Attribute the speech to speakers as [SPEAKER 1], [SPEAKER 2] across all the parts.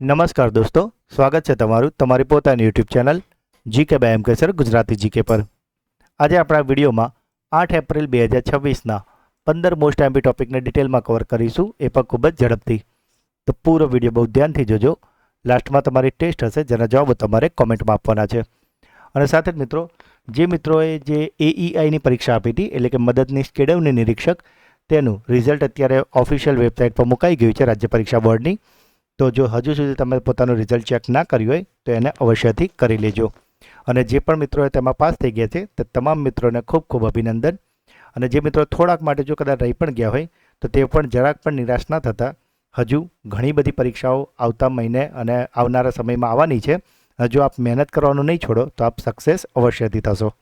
[SPEAKER 1] નમસ્કાર દોસ્તો, સ્વાગત છે તમારું તમારી પોતાની YouTube channel GK by M K sir Gujarati GK પર. આજે આપણા વિડીયોમાં 8 એપ્રિલ 2026ના 15 મોસ્ટ એમપી ટોપિકને ડિટેલમાં કવર કરીશું, એ પણ ખૂબ જ ઝડપથી. તો પૂરો વિડીયો બહુ ધ્યાનથી જોજો. લાસ્ટમાં તમારી ટેસ્ટ હશે જેના જવાબો તમારે કોમેન્ટમાં આપવાના છે. અને સાથે જ મિત્રો, જે મિત્રોએ જે એઈઆઈની પરીક્ષા આપી હતી, એટલે કે મદદનીશ કેળવણી નિરીક્ષક, તેનું રિઝલ્ટ અત્યારે ઓફિશિયલ વેબસાઇટ પર મુકાઈ ગયું છે રાજ્ય પરીક્ષા બોર્ડની. તો જો હજુ સુધી તમે પોતાનું રિઝલ્ટ ચેક ના કર્યું હોય તો એને અવશ્યથી કરી લેજો. અને જે પણ મિત્રોએ તેમાં પાસ થઈ ગયા છે તે તમામ મિત્રોને ખૂબ ખૂબ અભિનંદન. અને જે મિત્રો થોડાક માટે જો કદાચ રહી પણ ગયા હોય તો તે પણ જરાક પણ નિરાશ ના થતા. હજુ ઘણી બધી પરીક્ષાઓ આવતા મહિને અને આવનારા સમયમાં આવવાની છે. જો આપ મહેનત કરવાનું નહીં છોડો તો આપ સક્સેસ અવશ્યથી થશો.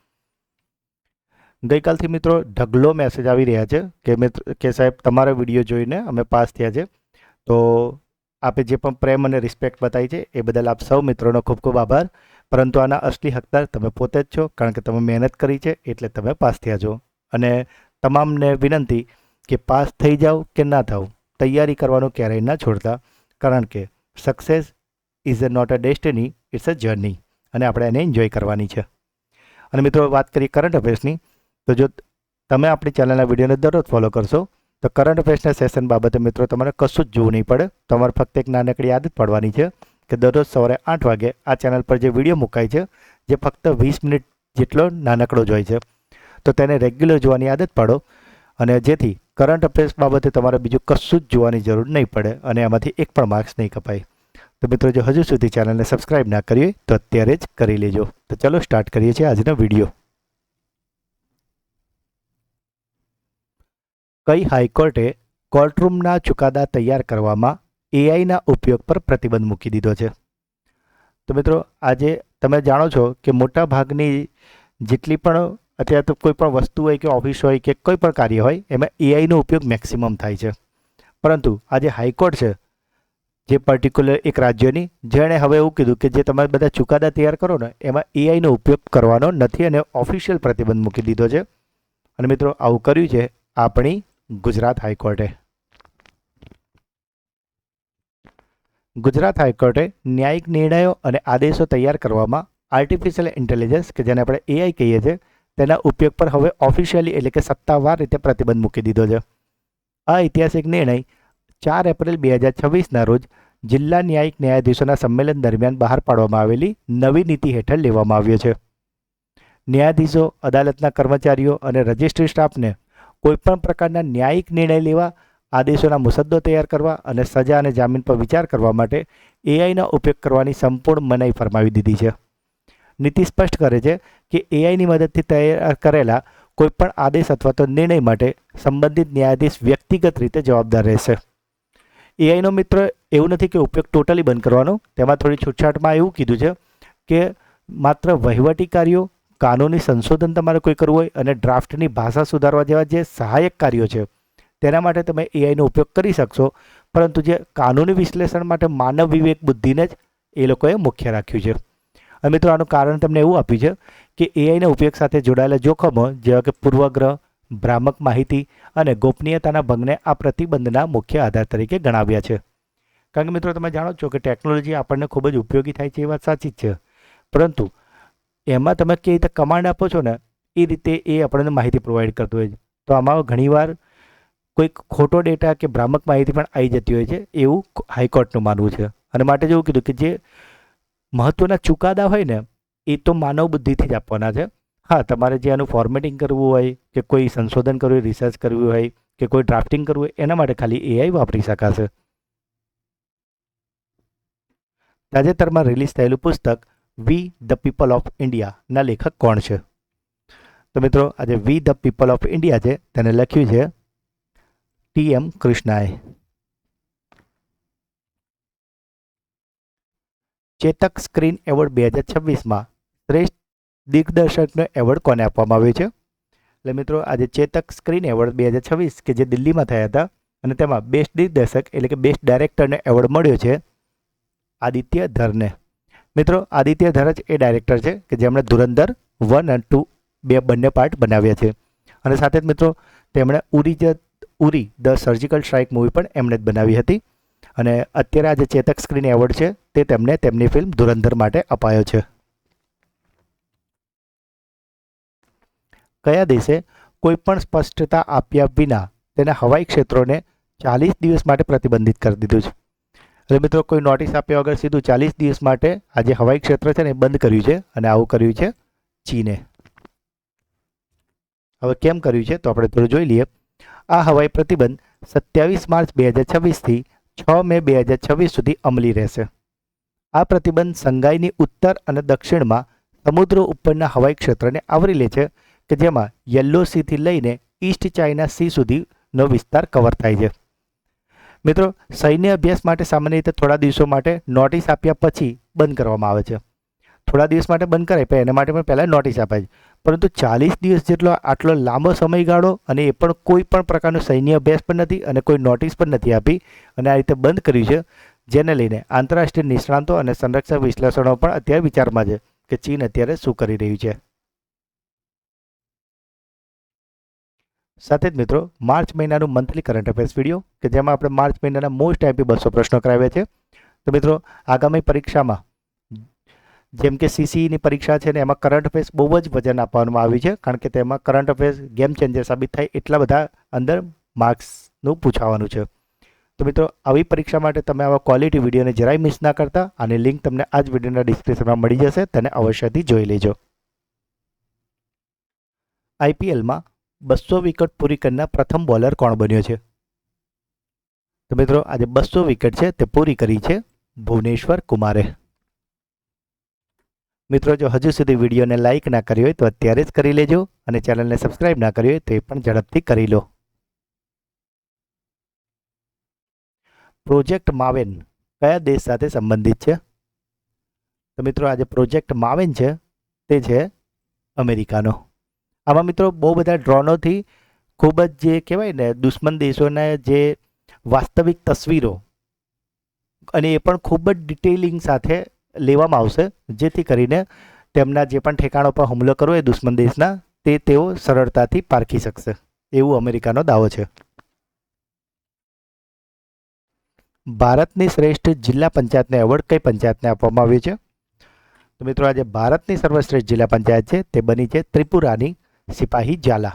[SPEAKER 1] ગઈકાલથી મિત્રો ઢગલો મેસેજ આવી રહ્યા છે કે સાહેબ તમારા વિડીયો જોઈને અમે પાસ થયા છે. તો આપે જે પણ પ્રેમ અને રિસ્પેક્ટ બતાવી છે એ બદલ આપ સૌ મિત્રોનો ખૂબ ખૂબ આભાર. પરંતુ આના અસલી હકદાર તમે પોતે જ છો, કારણ કે તમે મહેનત કરી છે એટલે તમે પાસ થયા છો. અને તમામને વિનંતી કે પાસ થઈ જાઓ કે ના થાવ, તૈયારી કરવાનું ક્યારેય ના છોડતા, કારણ કે success is a not a destiny, it's a journey, અને આપણે એને એન્જોય કરવાની છે. અને મિત્રો, વાત કરીએ કરંટ અફેર્સની, તો જો તમે આપણી ચેનલના વિડીયોને દરરોજ ફોલો કરશો તો કરંટ અફેર્સના સેશન બાબતે મિત્રો તમારે કશું જ જોવું નહીં પડે. તમારે ફક્ત એક નાનકડી આદત પાડવાની છે કે દરરોજ સવારે 8 વાગે આ ચેનલ પર જે વિડીયો મુકાય છે, જે ફક્ત 20 મિનિટ જેટલો નાનકડો જ હોય છે, તો તેને રેગ્યુલર જોવાની આદત પાડો. અને જેથી કરંટ અફેર્સ બાબતે તમારે બીજું કશું જ જોવાની જરૂર નહીં પડે અને એમાંથી એક પણ માર્ક્સ નહીં કપાય. તો મિત્રો, જો હજુ સુધી ચેનલને સબસ્ક્રાઇબ ના કરી હોય તો અત્યારે જ કરી લેજો. તો ચલો સ્ટાર્ટ કરીએ છીએ આજનો વિડીયો. કઈ હાઈકોર્ટે કોર્ટરૂમના ચુકાદા તૈયાર કરવામાં એઆઈના ઉપયોગ પર પ્રતિબંધ મૂકી દીધો છે? તો મિત્રો, આજે તમે જાણો છો કે મોટા ભાગની જેટલી પણ અત્યારે તો કોઈ પણ વસ્તુ હોય કે ઓફિસ હોય કે કોઈ પણ કાર્ય હોય, એમાં એઆઈનો ઉપયોગ મેક્સિમમ થાય છે. પરંતુ આજે હાઈકોર્ટ છે જે પર્ટિક્યુલર એક રાજ્યની, જેણે હવે એવું કીધું કે જે તમે બધા ચુકાદા તૈયાર કરો ને એમાં એઆઈનો ઉપયોગ કરવાનો નથી, અને ઓફિશિયલ પ્રતિબંધ મૂકી દીધો છે. અને મિત્રો, આવું કર્યું છે આપણી ગુજરાત હાઈકોર્ટે. ગુજરાત હાઈકોર્ટે ન્યાયિક નિર્ણયો અને આદેશો તૈયાર કરવામાં આર્ટિફિશિયલ ઇન્ટેલિજન્સ, કે જેને આપણે એઆઈ કહીએ છીએ, તેના ઉપયોગ પર હવે ઓફિશિયલી એટલે કે સત્તાવાર રીતે પ્રતિબંધ મૂકી દીધો છે. આ ઐતિહાસિક નિર્ણય 4 એપ્રિલ 2026ના રોજ જિલ્લા ન્યાયિક ન્યાયાધીશોના સંમેલન દરમિયાન બહાર પાડવામાં આવેલી નવી નીતિ હેઠળ લેવામાં આવ્યો છે. ન્યાયાધીશો, અદાલતના કર્મચારીઓ અને રજિસ્ટ્રી સ્ટાફને કોઈપણ પ્રકારના ન્યાયિક નિર્ણય લેવા, આદેશોના મુસદ્દો તૈયાર કરવા અને સજા અને જામીન પર વિચાર કરવા માટે એઆઈનો ઉપયોગ કરવાની સંપૂર્ણ મનાઈ ફરમાવી દીધી છે. નીતિ સ્પષ્ટ કરે છે કે એઆઈની મદદથી તૈયાર કરેલા કોઈપણ આદેશ અથવા તો નિર્ણય માટે સંબંધિત ન્યાયાધીશ વ્યક્તિગત રીતે જવાબદાર રહેશે. એઆઈનો મિત્ર એવું નથી કે ઉપયોગ ટોટલી બંધ કરવાનો. તેમાં થોડી છૂટછાટમાં એવું કીધું છે કે માત્ર વહીવટી કાર્યો, કાનૂની સંશોધન તમારે કોઈ કરવું હોય અને ડ્રાફ્ટની ભાષા સુધારવા જેવા જે સહાયક કાર્યો છે તેના માટે તમે એઆઈનો ઉપયોગ કરી શકશો. પરંતુ જે કાનૂની વિશ્લેષણ માટે માનવ વિવેક બુદ્ધિને જ એ લોકોએ મુખ્ય રાખ્યું છે. અને મિત્રો, આનું કારણ તમને એવું આપ્યું છે કે એઆઈના ઉપયોગ સાથે જોડાયેલા જોખમો જેવા કે પૂર્વગ્રહ, ભ્રામક માહિતી અને ગોપનીયતાના ભંગને આ પ્રતિબંધના મુખ્ય આધાર તરીકે ગણાવ્યા છે. કારણ કે મિત્રો, તમે જાણો છો કે ટેકનોલોજી આપણને ખૂબ જ ઉપયોગી થાય છે, એ વાત સાચી જ છે. પરંતુ એમાં તમે કેવી રીતે કમાન્ડ આપો છો ને એ રીતે એ આપણને માહિતી પ્રોવાઈડ કરતું હોય છે. તો આમાં ઘણીવાર કોઈક ખોટો ડેટા કે ભ્રામક માહિતી પણ આવી જતી હોય છે, એવું હાઈકોર્ટનું માનવું છે. અને માટે જેવું કીધું કે જે મહત્વના ચુકાદા હોય ને એ તો માનવ બુદ્ધિથી જ આપવાના છે. હા, તમારે જે આનું ફોર્મેટિંગ કરવું હોય કે કોઈ સંશોધન કરવું હોય, રિસર્ચ કરવું હોય કે કોઈ ડ્રાફ્ટિંગ કરવું હોય, એના માટે ખાલી એઆઈ વાપરી શકાશે. તાજેતરમાં રિલીઝ થયેલું પુસ્તક વી ધ પીપલ ઓફ ઇન્ડિયાના લેખક કોણ છે? તો મિત્રો, આજે વી ધ પીપલ ઓફ ઇન્ડિયા છે તેને લખ્યું છે ટી.એમ. કૃષ્ણાએ. ચેતક સ્ક્રીન એવોર્ડ 2026માં શ્રેષ્ઠ દિગ્દર્શકનો એવોર્ડ કોને આપવામાં આવ્યો છે? એટલે મિત્રો, આજે ચેતક સ્ક્રીન એવોર્ડ 2026 કે જે દિલ્હીમાં થયા હતા, અને તેમાં બેસ્ટ દિગ્દર્શક એટલે કે બેસ્ટ ડાયરેક્ટરને એવોર્ડ મળ્યો છે આદિત્ય ધરને. મિત્રો, આદિત્ય ધર જ એ ડાયરેક્ટર છે કે જેમણે ધુરંધર 1 અને 2 બંને પાર્ટ બનાવ્યા છે. અને સાથે જ મિત્રો, તેમણે Uri the surgical strike movie પણ એમણે જ બનાવી હતી. અને અત્યારે આ જે ચેતક સ્ક્રીન એવોર્ડ છે તે તેમને તેમની ફિલ્મ ધુરંધર માટે અપાયો છે. કયા દેશે કોઈ પણ સ્પષ્ટતા આપ્યા વિના તેના હવાઈ ક્ષેત્રોને 40 દિવસ માટે પ્રતિબંધિત કરી દીધું છે? એટલે મિત્રો કોઈ નોટિસ આપ્યા વગર સીધું 40 દિવસ માટે આ જે હવાઈ ક્ષેત્ર છે ને એ બંધ કર્યું છે અને આવું કર્યું છે ચીને. હવે કેમ કર્યું છે તો આપણે થોડું જોઈ લઈએ. આ હવાઈ પ્રતિબંધ 27 માર્ચ 2026 થી 6 મે 2026 સુધી અમલી રહેશે. આ પ્રતિબંધ સંઘાઈની ઉત્તર અને દક્ષિણમાં સમુદ્ર ઉપરના હવાઈ ક્ષેત્રને આવરી લે છે કે જેમાં યલો સીથી લઈને ઈસ્ટ ચાઇના સી સુધીનો વિસ્તાર કવર થાય છે. મિત્રો, સૈન્ય અભ્યાસ માટે સામાન્ય રીતે થોડા દિવસો માટે નોટિસ આપ્યા પછી બંધ કરવામાં આવે છે. થોડા દિવસ માટે બંધ કરાય પણ એના માટે પણ પહેલાં નોટિસ અપાય છે. પરંતુ 40 દિવસ જેટલો આટલો લાંબો સમયગાળો અને એ પણ કોઈ પણ પ્રકારનો સૈન્ય અભ્યાસ પણ નથી અને કોઈ નોટિસ પણ નથી આપી અને આ રીતે બંધ કર્યું છે, જેને લઈને આંતરરાષ્ટ્રીય નિષ્ણાંતો અને સંરક્ષણ વિશ્લેષણો પણ અત્યારે વિચારમાં છે કે ચીન અત્યારે શું કરી રહ્યું છે. સાથે જ મિત્રો, માર્ચ મહિનાનું મંથલી કરંટ અફેર્સ વિડીયો કે જેમાં આપણે માર્ચ મહિનાના મોસ્ટ આઈપી 200 પ્રશ્નો કરાવ્યા છે. તો મિત્રો, આગામી પરીક્ષામાં જેમ કે સીસીઈની પરીક્ષા છે ને એમાં કરંટ અફેર્સ બહુ જ વજન આપવામાં આવ્યું છે, કારણ કે તેમાં કરંટ અફેર્સ ગેમ ચેન્જર સાબિત થાય એટલા બધા અંદર માર્ક્સનું પૂછાવાનું છે. તો મિત્રો, આવી પરીક્ષા માટે તમે આવા ક્વોલિટી વિડીયોને જરાય મિસ ના કરતા. આની લિંક તમને આ જ વિડીયોના ડિસ્ક્રિપ્શનમાં મળી જશે, તેને અવશ્યથી જોઈ લેજો. આઈપીએલમાં 200 વિકેટ પૂરી કરનાર પ્રથમ બોલર કોણ બન્યો છે? તો મિત્રો, આજે 200 વિકેટ છે તે પૂરી કરી છે ભુવનેશ્વર કુમારે. મિત્રો, જો હજુ સુધી વિડીયોને લાઇક ના કરી હોય તો અત્યારે જ કરી લેજો અને ચેનલને સબસ્ક્રાઇબ ના કરી હોય તો એ પણ ઝડપથી કરી લો. પ્રોજેક્ટ માવેન કયા દેશ સાથે સંબંધિત છે? તો મિત્રો, આજે પ્રોજેક્ટ માવેન છે તે છે અમેરિકાનો. આમાં મિત્રો બહુ બધા ડ્રોનોથી ખૂબ જ જે કહેવાય ને દુશ્મન દેશોના જે વાસ્તવિક તસવીરો અને એ પણ ખૂબ જ ડિટેલિંગ સાથે લેવામાં આવશે, જેથી કરીને તેમના જે પણ ઠેકાણો પર હુમલો કરવો એ દુશ્મન દેશના તે તેઓ સરળતાથી પારખી શકશે, એવું અમેરિકાનો દાવો છે. ભારતની શ્રેષ્ઠ જિલ્લા પંચાયતનો એવોર્ડ કઈ પંચાયતને આપવામાં આવ્યો છે? તો મિત્રો, આજે ભારતની સર્વશ્રેષ્ઠ જિલ્લા પંચાયત છે તે બની છે ત્રિપુરાની સિપાહી ઝાલા.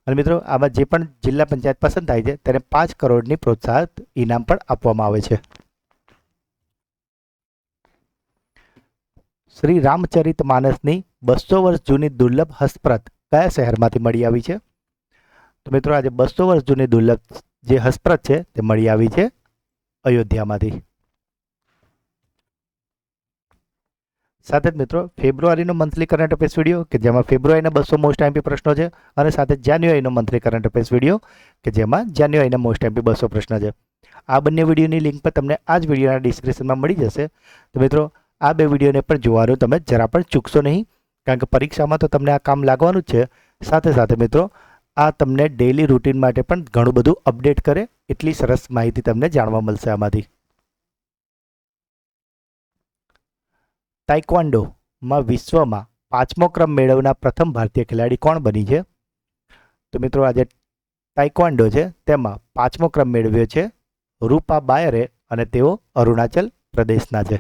[SPEAKER 1] અને મિત્રો, આમાં જે પણ જિલ્લા પંચાયત પસંદ થાય છે તેને 5 કરોડની પ્રોત્સાહક ઇનામ પણ આપવામાં આવે છે. શ્રી રામચરિત માનસની 200 વર્ષ જૂની દુર્લભ હસ્તપ્રત કયા શહેરમાંથી મળી આવી છે? તો મિત્રો, આજે 200 વર્ષ જૂની દુર્લભ જે હસ્તપ્રત છે તે મળી આવી છે અયોધ્યામાંથી. સાથે જ મિત્રો, ફેબ્રુઆરીનો મંથલી કરંટ અફેર્સ વિડીયો કે જેમાં ફેબ્રુઆરીના 200 મોસ્ટ આઈપી પ્રશ્નો છે અને સાથે જાન્યુઆરીનો મંથલી કરંટ અફેર્સ વિડીયો કે જેમાં જાન્યુઆરીના મોસ્ટ આઈપી 200 પ્રશ્નો છે. આ બંને વિડીયોની લિંક પર તમને આ જ વિડીયોના ડિસ્ક્રિપ્શનમાં મળી જશે. તો મિત્રો, આ બે વિડીયોને પણ જોવાનું તમે જરા પણ ચૂકશો નહીં, કારણ કે પરીક્ષામાં તો તમને આ કામ લાગવાનું જ છે. સાથે સાથે મિત્રો, આ તમને ડેઇલી રૂટીન માટે પણ ઘણું બધું અપડેટ કરે એટલી સરસ માહિતી તમને જાણવા મળશે આમાંથી. તાઇક્વાન્ડોમાં વિશ્વમાં 5મો ક્રમ મેળવનાર પ્રથમ ભારતીય ખેલાડી કોણ બની છે? તો મિત્રો, આજે તાઇક્વાન્ડો છે તેમાં 5મો ક્રમ મેળવ્યો છે રૂપા બાયરે અને તેઓ અરુણાચલ પ્રદેશના છે.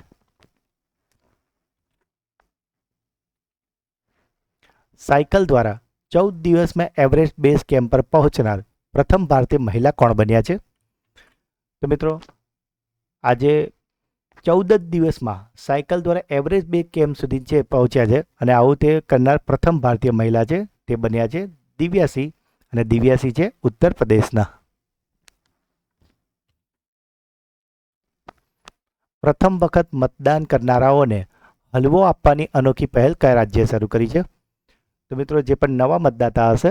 [SPEAKER 1] સાયકલ દ્વારા 14 દિવસમાં એવરેસ્ટ બેઝ કેમ્પ પર પહોંચનાર પ્રથમ ભારતીય મહિલા કોણ બન્યા છે? તો મિત્રો, આજે 14 દિવસમાં સાયકલ દ્વારા એવરેસ્ટ બેઝ કેમ્પ સુધી જે પહોંચ્યા છે અને આવું તે કરનાર પ્રથમ ભારતીય મહિલા છે તે બન્યા છે દિવ્યાસી, અને દિવ્યાસી છે ઉત્તર પ્રદેશના. પ્રથમ વખત મતદાન કરનારાઓને હલવો આપવાની અનોખી પહેલ કયા રાજ્યે શરૂ કરી છે? તો મિત્રો, જે પણ નવા મતદાતા હશે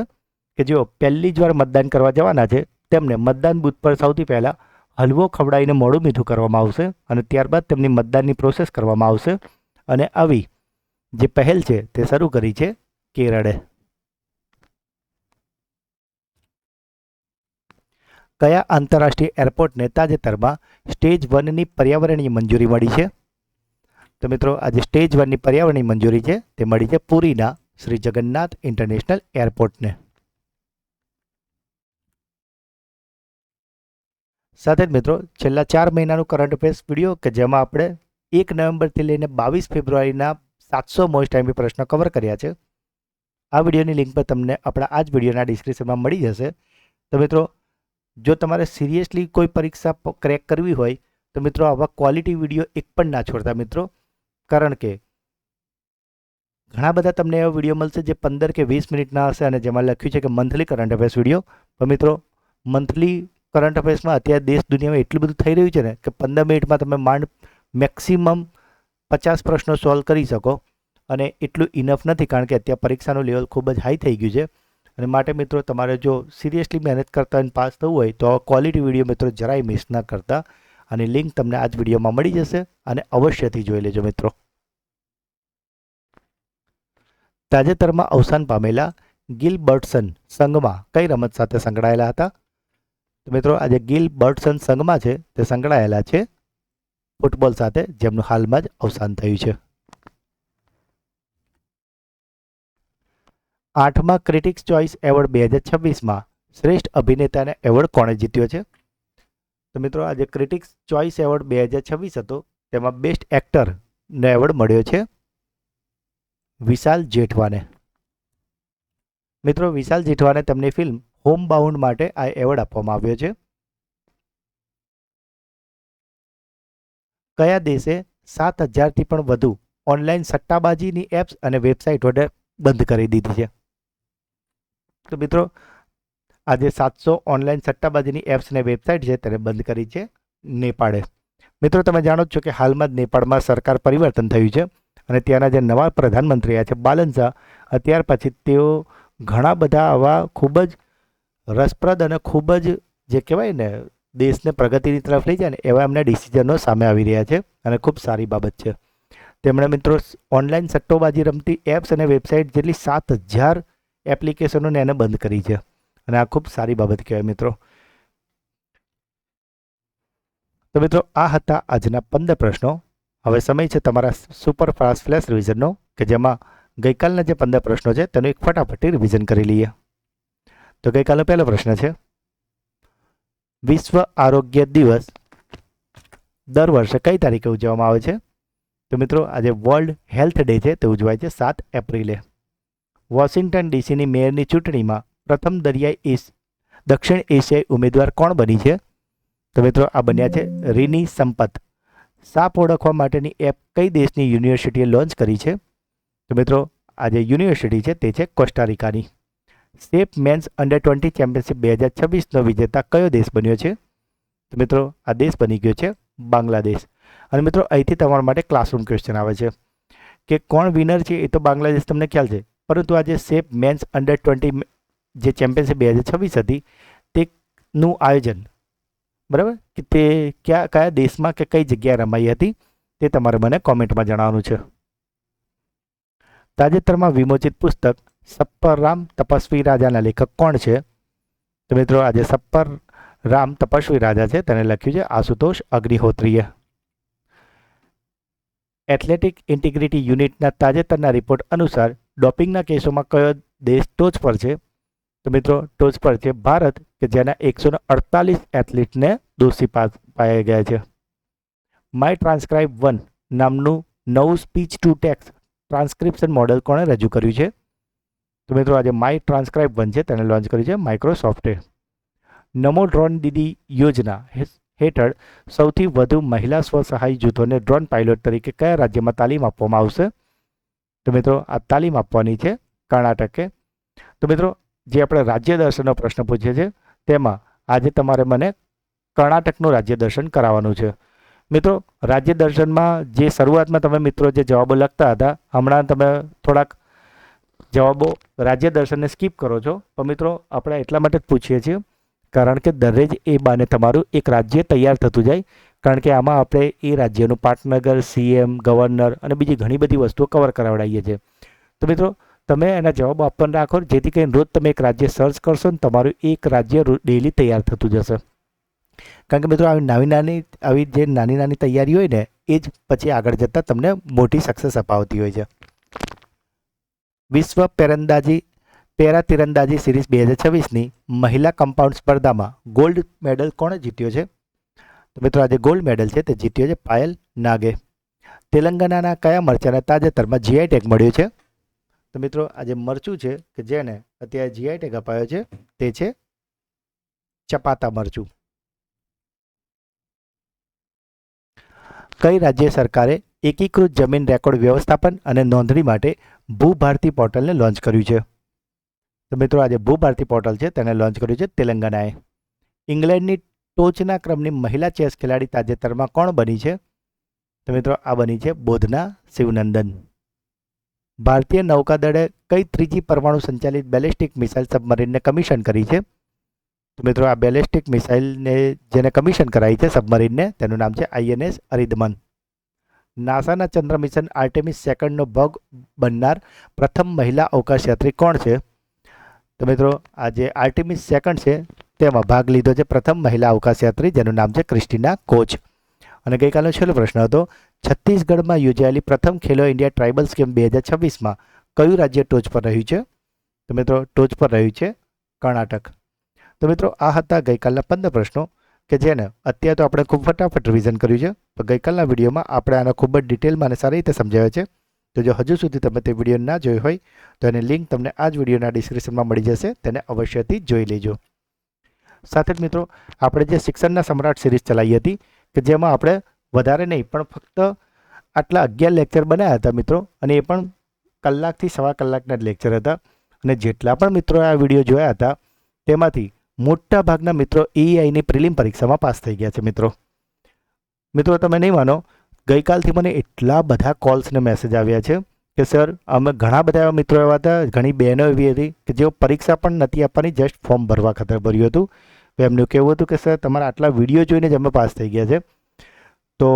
[SPEAKER 1] કે જેઓ પહેલી જ વાર મતદાન કરવા જવાના છે તેમને મતદાન બૂથ પર સૌથી પહેલાં હલવો ખવડાવીને મોઢું મીઠું કરવામાં આવશે અને ત્યારબાદ તેમની મતદાનની પ્રોસેસ કરવામાં આવશે. અને આવી જે પહેલ છે તે શરૂ કરી છે કેરળે. કયા આંતરરાષ્ટ્રીય એરપોર્ટને તાજેતરમાં સ્ટેજ 1ની પર્યાવરણીય મંજૂરી મળી છે? તો મિત્રો, આજે સ્ટેજ 1ની પર્યાવરણીય મંજૂરી છે તે મળી છે પુરીના શ્રી જગન્નાથ ઇન્ટરનેશનલ એરપોર્ટને. સાથે જ મિત્રો છેલ્લા 4 મહિનાનું કરંટ અફેર્સ વિડીયો કે જેમાં આપણે 1 નવેમ્બરથી લઈને 22 ફેબ્રુઆરીના 700 મોસ્ટ ટાઈમથી પ્રશ્નો કવર કર્યા છે. આ વિડીયોની લિંક પર તમને આપણા આ જ વિડીયોના ડિસ્ક્રિપ્શનમાં મળી જશે. તો મિત્રો જો તમારે સિરિયસલી કોઈ પરીક્ષા ક્રેક કરવી હોય તો મિત્રો આવા ક્વોલિટી વિડીયો એક પણ ના છોડતા મિત્રો, કારણ કે ઘણા બધા તમને એવા વિડીયો મળશે જે 15 કે 20 મિનિટના હશે અને જેમાં લખ્યું છે કે મંથલી કરંટ અફેર્સ વિડીયો. તો મિત્રો મંથલી કરંટ અફેર્સમાં અત્યારે દેશ દુનિયામાં એટલું બધું થઈ રહ્યું છે ને કે 15 મિનિટમાં તમે માંડ મેક્સિમમ 50 પ્રશ્નો સોલ્વ કરી શકો, અને એટલું ઇનફ નથી કારણ કે અત્યારે પરીક્ષાનું લેવલ ખૂબ જ હાઈ થઈ ગયું છે. અને માટે મિત્રો તમારે જો સિરિયસલી મહેનત કરતા અને પાસ થવું હોય તો ક્વોલિટી વિડીયો મિત્રો જરાય મિસ ના કરતા, અને લિંક તમને આ જ વિડીયોમાં મળી જશે અને અવશ્યથી જોઈ લેજો મિત્રો. તાજેતરમાં અવસાન પામેલા ગિલબર્ટસન સંઘમાં કઈ રમત સાથે સંકળાયેલા હતા? તો મિત્રો આજે ગિલબર્ટસન સંઘમાં છે તે સંકળાયેલા છે ફૂટબોલ સાથે, જેમનું હાલમાં જ અવસાન થયું છે. 8મા ક્રિટિક્સ ચોઇસ એવોર્ડ 2026માં શ્રેષ્ઠ અભિનેતાને એવોર્ડ કોણે જીત્યો છે? તો મિત્રો આજે ક્રિટિક્સ ચોઇસ એવોર્ડ 2026 હતો, તેમાં બેસ્ટ એક્ટરનો એવોર્ડ મળ્યો છે વિશાલ જેઠવાને. મિત્રો વિશાલ જેઠવાને તેમની ફિલ્મ હોમ બાઉન્ડ માટે આ એવોર્ડ આપવામાં આવ્યો છે. કયા દેશે 7,000થી પણ વધુ ઓનલાઈન સટ્ટાબાજીની એપ્સ અને વેબસાઇટોને બંધ કરી દીધી છે? તો મિત્રો આજે 700 ઓનલાઈન સટ્ટાબાજીની એપ્સ અને વેબસાઇટ છે તેને બંધ કરી છે નેપાળે. મિત્રો તમે જાણો જ છો કે હાલમાં જ નેપાળમાં સરકાર પરિવર્તન થયું છે અને ત્યાંના જે નવા પ્રધાનમંત્રી આવ્યા છે બાલનશાહ, ત્યાર પછી તેઓ ઘણા બધા આવા ખૂબ જ રસપ્રદ અને ખૂબ જ જે કહેવાય ને દેશને પ્રગતિની તરફ લઈ જાય ને એવા એમના ડિસિઝનો સામે આવી રહ્યા છે અને ખૂબ સારી બાબત છે. તેમણે મિત્રો ઓનલાઈન સટ્ટોબાજી રમતી એપ્સ અને વેબસાઇટ જેટલી 7,000 એપ્લિકેશનોને એને બંધ કરી છે અને આ ખૂબ સારી બાબત કહેવાય મિત્રો. તો મિત્રો આ હતા આજના 15 પ્રશ્નો. હવે સમય છે તમારા સુપર ફાસ્ટ ફ્લેશ રિવિઝનનો કે જેમાં ગઈકાલના જે 15 પ્રશ્નો છે તેનું એક ફટાફટી રિવિઝન કરી લઈએ. તો ગઈકાલનો પહેલો પ્રશ્ન છે, વિશ્વ આરોગ્ય દિવસ દર વર્ષે કઈ તારીખે ઉજવવામાં આવે છે? તો મિત્રો આજે વર્લ્ડ હેલ્થ ડે છે તે ઉજવાય છે 7 એપ્રિલે. વોશિંગ્ટન ડીસીની મેયરની ચૂંટણીમાં પ્રથમ દક્ષિણ એશિયાઈ ઉમેદવાર કોણ બની છે? તો મિત્રો આ બન્યા છે રીની સંપત. સાપ ઓળખવા માટેની એપ કઈ દેશની યુનિવર્સિટીએ લોન્ચ કરી છે? તો મિત્રો આ જે યુનિવર્સિટી છે તે છે કોસ્ટારિકાની. સેફ મેન્સ અંડર-20 ચેમ્પિયનશિપ 2026નો વિજેતા કયો દેશ બન્યો છે? તો મિત્રો આ દેશ બની ગયો છે બાંગ્લાદેશ. અને મિત્રો અહીંથી તમારા માટે ક્લાસરૂમ ક્વેશ્ચન આવે છે કે કોણ વિનર છે, એ તો બાંગ્લાદેશ તમને ખ્યાલ છે, પરંતુ આ જે સેફ મેન્સ અંડર-20 જે ચેમ્પિયનશિપ 2026 હતી તેનું આયોજન બરાબર કે તે કયા દેશમાં કે કઈ જગ્યાએ રમાઈ હતી તે તમારે મને કોમેન્ટમાં જણાવવાનું છે. તાજેતરમાં વિમોચિત પુસ્તક સપ્પર રામ તપસ્વી રાજાના લેખક કોણ છે? તો મિત્રો આજે સપ્પર રામ તપસ્વી રાજા છે તેને લખ્યું છે આશુતોષ અગ્નિહોત્રીએ. એથ્લેટિક ઇન્ટિગ્રિટી યુનિટના તાજેતરના રિપોર્ટ અનુસાર ડોપિંગના કેસોમાં કયો દેશ ટોચ પર છે? તો મિત્રો ટોચ પર છે ભારત કે જેના 148 એથ્લીટને દોષી પાયા ગયા છે. માય ટ્રાન્સક્રાઇબ 1 નામનું નવું speech to text transcription model કોણે રજૂ કર્યું છે? તો મિત્રો આજે માય ટ્રાન્સક્રાઇબ 1 છે તેને લોન્ચ કર્યું છે માઇક્રોસોફ્ટે. નમો ડ્રોન દીદી યોજના હેઠળ સૌથી વધુ મહિલા સ્વસહાય જૂથોને ડ્રોન પાયલોટ તરીકે કયા રાજ્યમાં તાલીમ આપવામાં આવશે? તો મિત્રો આ તાલીમ આપવાની છે કર્ણાટકે. તો મિત્રો જે આપણે રાજ્ય દર્શનનો પ્રશ્ન પૂછીએ છીએ તેમાં આજે તમારે મને કર્ણાટકનું રાજ્ય દર્શન કરાવવાનું છે. મિત્રો રાજ્ય દર્શનમાં જે શરૂઆતમાં તમે મિત્રો જે જવાબો લખતા હતા, હમણાં તમે થોડાક જવાબો રાજ્ય દર્શનને સ્કીપ કરો છો. પણ મિત્રો આપણે એટલા માટે જ પૂછીએ છીએ કારણ કે દરરોજ એ બાને તમારું એક રાજ્ય તૈયાર થતું જાય, કારણ કે આમાં આપણે એ રાજ્યનું પાટનગર, સીએમ, ગવર્નર અને બીજી ઘણી બધી વસ્તુઓ કવર કરાવડાવીએ છીએ. તો મિત્રો તમે એના જવાબો આપવાનું રાખો જેથી કરીને રોજ તમે એક રાજ્ય સર્ચ કરશો ને તમારું એક રાજ્ય ડેલી તૈયાર થતું જશે. કારણ કે મિત્રો આવી જે નાની નાની તૈયારી હોય ને એ જ પછી આગળ જતાં તમને મોટી સક્સેસ અપાવતી હોય છે. વિશ્વ પેરા તીરંદાજી સિરીઝ 2026ની મહિલા કમ્પાઉન્ડ સ્પર્ધામાં ગોલ્ડ મેડલ કોણે જીત્યો છે? તો મિત્રો આજે ગોલ્ડ મેડલ છે તે જીત્યો છે પાયલ નાગે. તેલંગાણાના કયા મરચાને તાજેતરમાં જીઆઈ ટેગ મળ્યો છે? તો મિત્રો આજે મરચું છે કે જેને અત્યારે જીઆઈ ટેગ અપાયો છે તે છે ચપાતા મરચું. કઈ રાજ્ય સરકારે એકીકૃત જમીન રેકોર્ડ વ્યવસ્થાપન અને નોંધણી માટે ભૂભારતી પોર્ટલને લોન્ચ કર્યું છે? તો મિત્રો આજે ભૂભારતી પોર્ટલ છે તેને લોન્ચ કર્યું છે તેલંગાણાએ. ઇંગ્લેન્ડની ટોચના ક્રમની મહિલા ચેસ ખેલાડી તાજેતરમાં કોણ બની છે? તો મિત્રો આ બની છે બોધના શિવનંદન. ભારતીય નૌકાદળે કઈ ત્રીજી પરમાણુ સંચાલિત બેલિસ્ટિક મિસાઇલ સબમરીનને કમિશન કરી છે? તો મિત્રો આ બેલિસ્ટિક મિસાઇલને જેને કમિશન કરાઈ છે સબમરીનને તેનું નામ છે INS અરિદમન. નાસાના ચંદ્ર મિશન આર્ટેમિસ 2નો ભાગ બનનાર પ્રથમ મહિલા અવકાશયાત્રી કોણ છે? તો મિત્રો આ જે આર્ટેમિસ 2 છે તેમાં ભાગ લીધો છે પ્રથમ મહિલા અવકાશયાત્રી જેનું નામ છે ક્રિસ્ટીના કોચ. અને ગઈકાલનો છેલ્લો પ્રશ્ન હતો, છત્તીસગઢમાં યોજાયેલી પ્રથમ ખેલો ઇન્ડિયા ટ્રાઇબલ્સ ગેમ 2026માં કયું રાજ્ય ટોચ પર રહ્યું છે? તો મિત્રો ટોચ પર રહ્યું છે કર્ણાટક. તો મિત્રો આ હતા ગઈકાલના 15 પ્રશ્નો કે જેને અત્યારે તો આપણે ખૂબ ફટાફટ રિવિઝન કર્યું છે. તો ગઈકાલના વિડીયોમાં આપણે આનો ખૂબ જ ડિટેલમાં અને સારી રીતે સમજાવ્યો છે. તો જો હજુ સુધી તમે તે વિડીયો ના જોઈ હોય તો એની લિંક તમને આ જ વિડીયોના ડિસ્ક્રિપ્શનમાં મળી જશે, તેને અવશ્યથી જોઈ લેજો. સાથે જ મિત્રો આપણે જે શિક્ષણના સમ્રાટ સિરીઝ ચલાવી હતી કે જેમાં આપણે વધારે નહીં પણ ફક્ત આટલા 11 લેક્ચર બનાવ્યા હતા મિત્રો, અને એ પણ કલાકથી સવા કલાકના જ લેક્ચર હતા. અને જેટલા પણ મિત્રોએ આ વિડીયો જોયા હતા તેમાંથી મોટા ભાગના મિત્રો EIની પ્રિલિમ પરીક્ષામાં પાસ થઈ ગયા છે. મિત્રો તમે નહીં માનો, ગઈકાલથી મને એટલા બધા કોલ્સ ને મેસેજ આવ્યા છે કે સર અમે ઘણા બધા એવા મિત્રો એવા હતા, ઘણી બહેનો એવી હતી કે જેઓ પરીક્ષા પણ નથી આપવાની, જસ્ટ ફોર્મ ભરવા ખાતર ભર્યું હતું. એમનું કહેવું હતું કે સર તમારા આટલા વિડીયો જોઈને જ અમે પાસ થઈ ગયા છે. તો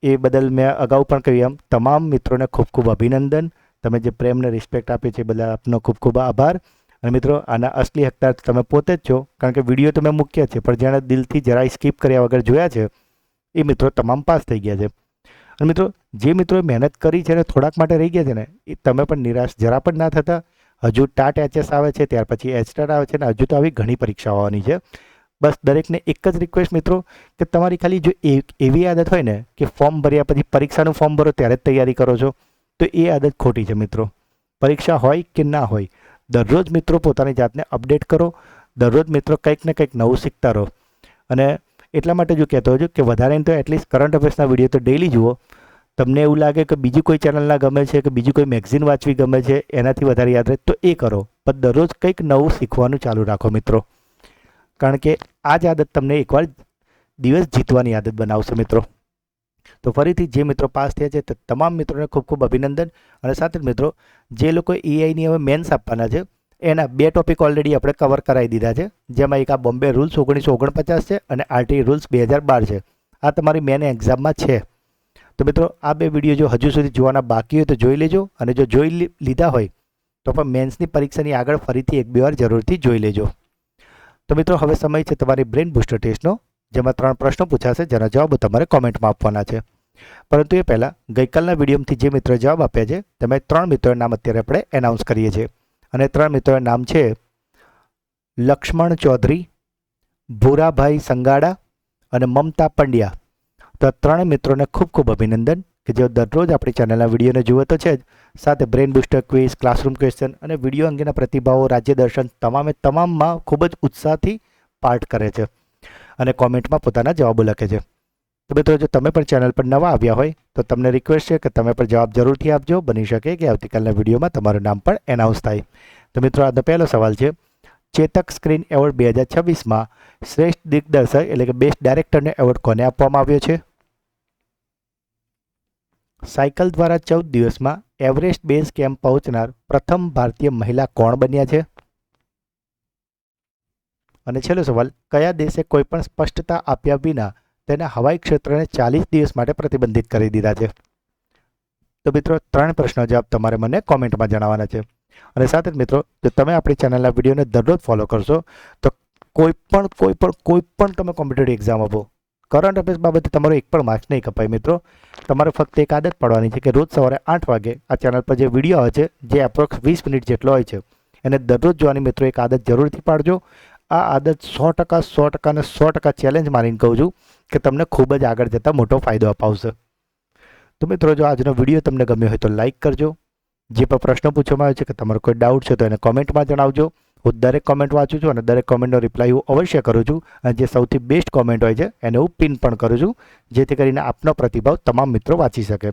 [SPEAKER 1] એ બદલ મેં અગાઉ પણ કહ્યું એમ તમામ મિત્રોને ખૂબ ખૂબ અભિનંદન. તમે જે પ્રેમને રિસ્પેક્ટ આપી છે એ બદલ આપનો ખૂબ ખૂબ આભાર. અને મિત્રો આના અસલી હકદાર તમે પોતે જ છો, કારણ કે વિડીયો તમે મૂક્યા છે પણ જેણે દિલથી જરાય સ્કીપ કર્યા વગર જોયા છે એ મિત્રો તમામ પાસ થઈ ગયા છે. અને મિત્રો જે મિત્રોએ મહેનત કરી છે અને થોડાક માટે રહી ગયા છે ને એ તમે પણ નિરાશ જરા પણ ના થતા. હજુ ટાટ HS આવે છે, ત્યાર પછી HTAT આવે છે, અને હજુ તો આવી ઘણી પરીક્ષાઓ આવવાની છે. બસ દરેકને એક જ રિક્વેસ્ટ મિત્રો કે તમારી ખાલી જો એવી આદત હોય ને કે ફોર્મ ભર્યા પછી પરીક્ષાનું ફોર્મ ભરો ત્યારે જ તૈયારી કરો છો, તો એ આદત ખોટી છે મિત્રો. પરીક્ષા હોય કે ના હોય, દરરોજ મિત્રો પોતાની જાતને અપડેટ કરો, દરરોજ મિત્રો કંઈક ને કંઈક નવું શીખતા રહો. અને એટલા માટે જો કહેતો હોઉં કે વધારે તો એટલીસ્ટ કરંટ અફેર્સના વિડીયો તો ડેઈલી જુઓ. તમને એવું લાગે કે બીજી કોઈ ચેનલના ગમે છે કે બીજી કોઈ મેગઝીન વાંચવી ગમે છે એનાથી વધારે યાદ રહે તો એ કરો, પણ દરરોજ કંઈક નવું શીખવાનું ચાલુ રાખો મિત્રો, કારણ કે આ જ આદત તમને એકવાર દિવસ જીતવાની આદત બનાવશે મિત્રો. તો ફરીથી જે મિત્રો પાસ થયા છે તે તમામ મિત્રોને ખૂબ ખૂબ અભિનંદન. અને સાથે જ મિત્રો જે લોકો EIની હવે મેન્સ આપવાના છે એના 2 ટોપિક ઓલરેડી આપણે કવર કરાવી દીધા છે, જેમાં એક આ બોમ્બે રૂલ્સ 1949 છે અને RTE રૂલ્સ 2012 છે. આ તમારી મેન એક્ઝામમાં છે. તો મિત્રો આ 2 વિડીયો જો હજુ સુધી જોવાના બાકી હોય તો જોઈ લેજો, અને જો જોઈ લીધા હોય તો પણ મેન્સની પરીક્ષાની આગળ ફરીથી 1-2 વાર જરૂરથી જોઈ લેજો. તો મિત્રો હવે સમય છે તમારી બ્રેન બૂસ્ટર ટેસ્ટનો, જેમાં 3 પ્રશ્નો પૂછાશે જેના જવાબો તમારે કોમેન્ટમાં આપવાના છે. પરંતુ એ પહેલાં ગઈકાલના વિડીયોમાંથી જે મિત્રોએ જવાબ આપ્યા છે તેમાં 3 મિત્રોના નામ અત્યારે આપણે એનાઉન્સ કરીએ છીએ. અને 3 મિત્રોના નામ છે લક્ષ્મણ ચૌધરી, ભૂરાભાઈ સંગાડા અને મમતા પંડ્યા. તો 3 મિત્રોને ખૂબ ખૂબ અભિનંદન કે જેઓ દરરોજ આપણી ચેનલના વિડીયોને જુએ તો છે જ, સાથે brain booster quiz, classroom question અને વિડીયો અંગેના પ્રતિભાવો, રાજ્ય દર્શન તમામમાં ખૂબ જ ઉત્સાહથી પાર્ટ કરે છે અને કોમેન્ટમાં પોતાના જવાબો લખે છે. તો મિત્રો જો તમે પણ ચેનલ પર નવા આવ્યા હોય તો તમને રિક્વેસ્ટ છે કે તમે પણ જવાબ જરૂરથી આપજો. બની શકે કે આવતીકાલના વિડીયોમાં તમારું નામ પણ એનાઉન્સ થાય. તો મિત્રો આજનો પહેલો સવાલ છે, ચેતક સ્ક્રીન એવોર્ડ 2026માં શ્રેષ્ઠ દિગ્દર્શક એટલે કે બેસ્ટ ડાયરેક્ટરનો એવોર્ડ કોને આપવામાં આવ્યો છે? સાયકલ દ્વારા 14 દિવસમાં એવરેસ્ટ બેઝ કેમ્પ પહોંચનાર પ્રથમ ભારતીય મહિલા કોણ બન્યા છે? અને છેલ્લો સવાલ, કયા દેશે કોઈપણ સ્પષ્ટતા આપ્યા વિના તેના હવાઈ ક્ષેત્રને 40 દિવસ માટે પ્રતિબંધિત કરી દીધા છે? તો મિત્રો 3 પ્રશ્નો જવાબ તમારે મને કોમેન્ટમાં જણાવવાના છે. અને સાથે જ મિત્રો જો તમે આપણી ચેનલના વિડીયોને દરરોજ ફોલો કરશો તો કોઈ પણ તમે કોમ્પિટિટિવ એક્ઝામ આપો, કરંટ અફેર્સ બાબતે તમારો એક પણ માર્ક્સ નહીં કપાય મિત્રો. તમારે ફક્ત એક આદત પાડવાની છે કે રોજ સવારે 8 વાગે આ ચેનલ પર જે વિડીયો આવે છે જે એપ્રોક્સ 20 મિનિટ જેટલો હોય છે એને દરરોજ જોવાની મિત્રો એક આદત જરૂરથી પાડજો. આ આદત 100% અને 100% ચેલેન્જ માનીને કહું છું કે તમને ખૂબ જ આગળ જતાં મોટો ફાયદો અપાવશે. તો મિત્રો, જો આજનો વિડીયો તમને ગમ્યો હોય તો લાઇક કરજો. જે પણ પ્રશ્નો પૂછવામાં આવે છે કે તમારો કોઈ ડાઉટ છે તો એને કોમેન્ટમાં જણાવજો. હું દરેક કોમેન્ટ વાંચું છું અને દરેક કોમેન્ટનો રિપ્લાય હું અવશ્ય કરું છું. અને જે સૌથી બેસ્ટ કોમેન્ટ હોય છે એને હું પિન પણ કરું છું, જેથી કરીને આપનો પ્રતિભાવ તમામ મિત્રો વાંચી શકે.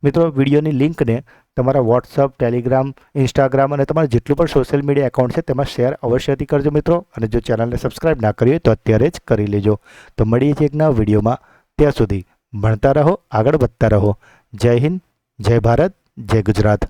[SPEAKER 1] મિત્રો, વિડીયોની લિંકને તમારા વોટ્સઅપ, ટેલિગ્રામ, ઇન્સ્ટાગ્રામ અને તમારા જેટલું પણ સોશિયલ મીડિયા એકાઉન્ટ છે તેમાં શેર અવશ્યથી કરજો મિત્રો. અને જો ચેનલને સબસ્ક્રાઇબ ના કરી હોય તો અત્યારે જ કરી લેજો. તો મળીએ છીએ એક નવા વિડીયોમાં. ત્યાં સુધી ભણતા રહો, આગળ વધતા રહો. જય હિન્દ, જય ભારત, જય ગુજરાત.